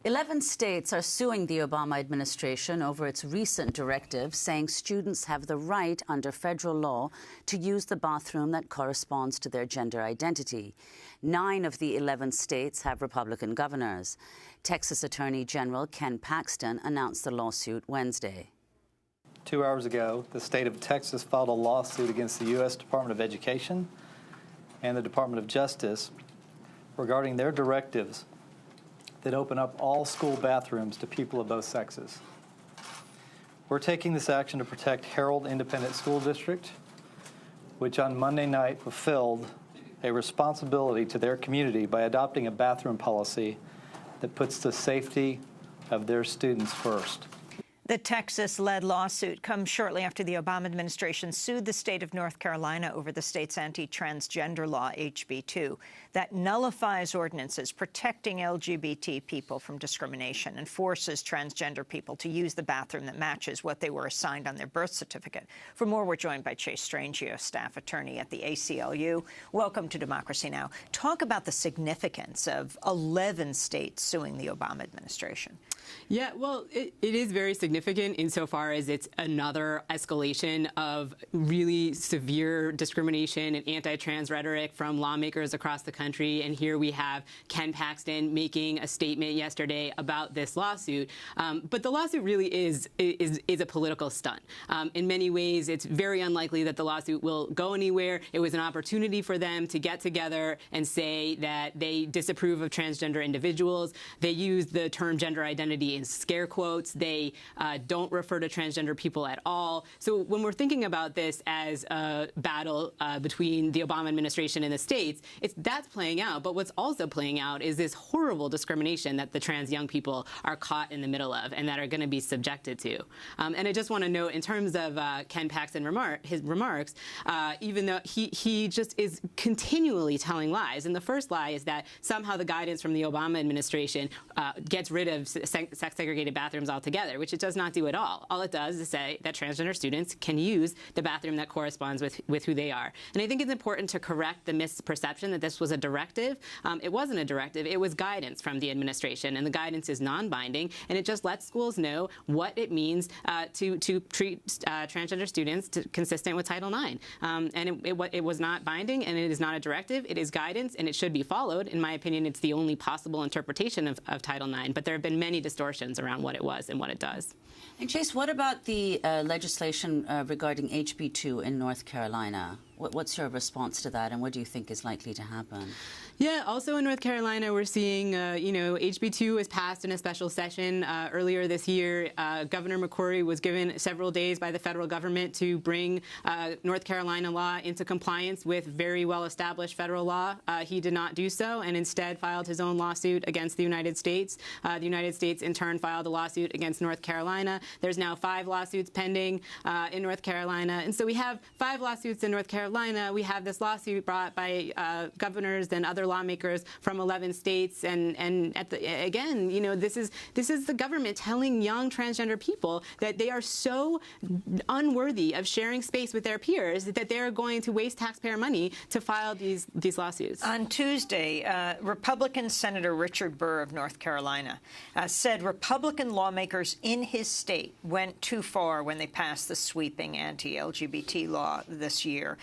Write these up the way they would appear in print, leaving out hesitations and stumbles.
11 states are suing the Obama administration over its recent directive saying students have the right under federal law to use the bathroom that corresponds to their gender identity. 9 of the 11 states have Republican governors. Texas Attorney General Ken Paxton announced the lawsuit Wednesday. 2 hours ago, the state of Texas filed a lawsuit against the U.S. Department of Education and the Department of Justice regarding their directives that open up all school bathrooms to people of both sexes. We're taking this action to protect Herald Independent School District, which on Monday night fulfilled a responsibility to their community by adopting a bathroom policy that puts the safety of their students first. The Texas-led lawsuit comes shortly after the Obama administration sued the state of North Carolina over the state's anti-transgender law, HB 2, that nullifies ordinances protecting LGBT people from discrimination and forces transgender people to use the bathroom that matches what they were assigned on their birth certificate. For more, we're joined by Chase Strangio, staff attorney at the ACLU. Welcome to Democracy Now! Talk about the significance of 11 states suing the Obama administration. Yeah, well, it is very significant insofar as it's another escalation of really severe discrimination and anti-trans rhetoric from lawmakers across the country. And here we have Ken Paxton making a statement yesterday about this lawsuit. But the lawsuit really is a political stunt. In many ways, it's very unlikely that the lawsuit will go anywhere. It was an opportunity for them to get together and say that they disapprove of transgender individuals. They use the term gender identity in scare quotes. They don't refer to transgender people at all. So when we're thinking about this as a battle between the Obama administration and the states, that's playing out. But what's also playing out is this horrible discrimination that the trans young people are caught in the middle of and that are going to be subjected to. And I just want to note, in terms of Ken Paxton's remarks, even though he just is continually telling lies. And the first lie is that somehow the guidance from the Obama administration gets rid of sex-segregated bathrooms altogether, which it does not do at all. All it does is say that transgender students can use the bathroom that corresponds with who they are. And I think it's important to correct the misperception that this was a directive. It wasn't a directive. It was guidance from the administration, and the guidance is non-binding, and it just lets schools know what it means to treat transgender students consistent with Title IX. And it was not binding, and it is not a directive. It is guidance, and it should be followed. In my opinion, it's the only possible interpretation of Title IX, but there have been many distortions around what it was and what it does. And Chase, what about the legislation regarding HB 2 in North Carolina? What's your response to that, and what do you think is likely to happen? Yeah, also in North Carolina, we're seeing, HB 2 was passed in a special session earlier this year. Governor McCrory was given several days by the federal government to bring North Carolina law into compliance with very well-established federal law. He did not do so, and instead filed his own lawsuit against the United States. The United States, in turn, filed a lawsuit against North Carolina. There's now 5 lawsuits pending in North Carolina. And so we have 5 lawsuits in North Carolina. We have this lawsuit brought by governors and other lawmakers from 11 states. And again, this is the government telling young transgender people that they are so unworthy of sharing space with their peers that they're going to waste taxpayer money to file these lawsuits. On Tuesday, Republican Senator Richard Burr of North Carolina said Republican lawmakers in his state went too far when they passed the sweeping anti-LGBT law this year.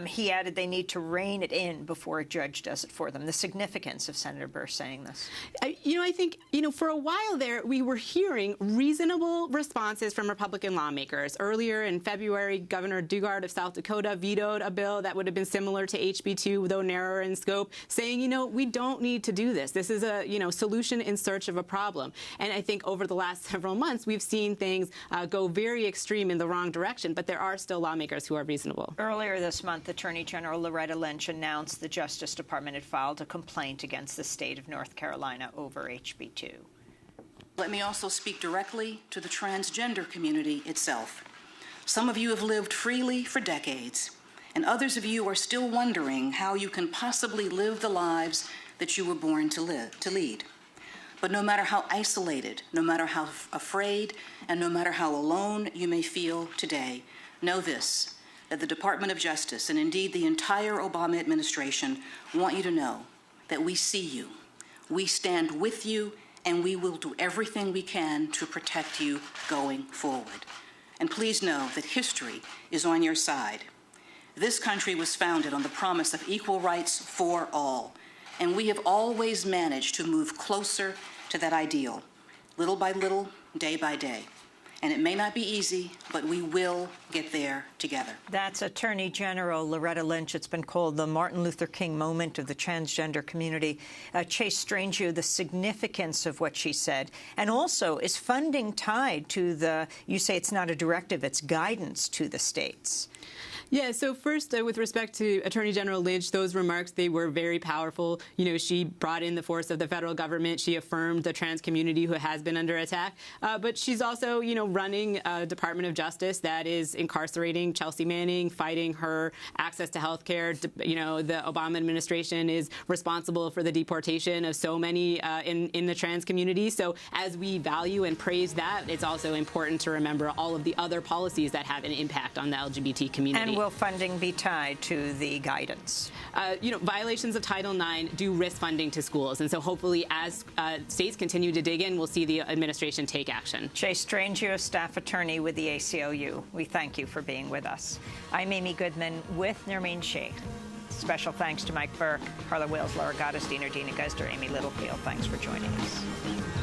He added they need to rein it in before a judge does it for them. The significance of Senator Burr saying this. I think, for a while there, we were hearing reasonable responses from Republican lawmakers. Earlier in February, Governor Dugard of South Dakota vetoed a bill that would have been similar to HB 2, though narrower in scope, saying, we don't need to do this. This is a, solution in search of a problem. And I think over the last several months, we've seen things go very extreme in the wrong direction, but there are still lawmakers who are reasonable. Earlier this month, Attorney General Loretta Lynch announced the Justice Department had filed a complaint against the state of North Carolina over HB 2. Let me also speak directly to the transgender community itself. Some of you have lived freely for decades, and others of you are still wondering how you can possibly live the lives that you were born to lead. But no matter how isolated, no matter how afraid, and no matter how alone you may feel today, know this, that the Department of Justice, and indeed the entire Obama administration, want you to know that we see you. We stand with you and we will do everything we can to protect you going forward. And please know that history is on your side. This country was founded on the promise of equal rights for all, and we have always managed to move closer to that ideal, little by little, day by day. And it may not be easy, but we will get there together. That's Attorney General Loretta Lynch. It's been called the Martin Luther King moment of the transgender community. Chase Strangio, the significance of what she said, and also is funding tied to the, you say it's not a directive, it's guidance to the states. Yeah, so first, with respect to Attorney General Lynch, those remarks, they were very powerful. You know, she brought in the force of the federal government. She affirmed the trans community who has been under attack. But she's also, you know, running a Department of Justice that is incarcerating Chelsea Manning, fighting her access to health care. You know, the Obama administration is responsible for the deportation of so many in the trans community. So as we value and praise that, it's also important to remember all of the other policies that have an impact on the LGBT community. And will funding be tied to the guidance? You know, violations of Title IX do risk funding to schools. And so hopefully as states continue to dig in, we'll see the administration take action. Chase Strangio, staff attorney with the ACLU. We thank you for being with us. I'm Amy Goodman with Nermeen Sheikh. Special thanks to Mike Burke, Harla Wales, Laura Goddess, Dina Guzder, Amy Littlefield. Thanks for joining us.